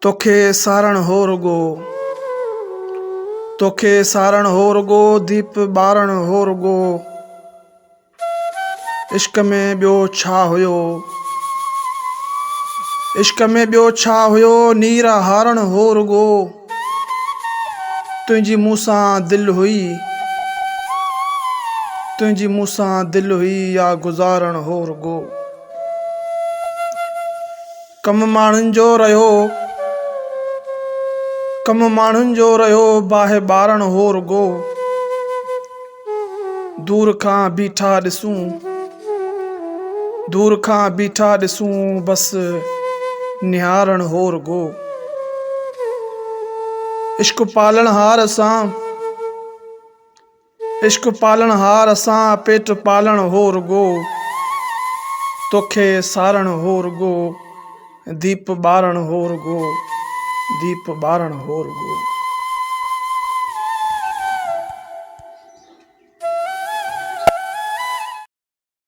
तोखे सारण हो रुगो, तोखे सारण हो रुगो, दीप ॿारण हो रुगो। इश्क में ॿियो छा हुयो, इश्क में ॿियो छा हुयो, नीर हारण हो रुगो। तुंहिंजी मूंसां दिलि हुई, तुंहिंजी मूंसां दिलि हुई, या गुज़ारण हो रुगो। कम माण्हुनि जो रहियो, कम माण्हुनि जो रहियो, बाहि ॿारण हो रुगो। दूर खां बीठा ॾिसूं, दूर खां बीठा ॾिसूं, बसि निहारण हो रुगो। इश्क पालणहार सां, इश्क पालणहार सां, पेट पालण हो रुगो। तोखे सारण हो रुगो, दीप ॿारण हो रुगो, दीप ॿारण हो रुगो।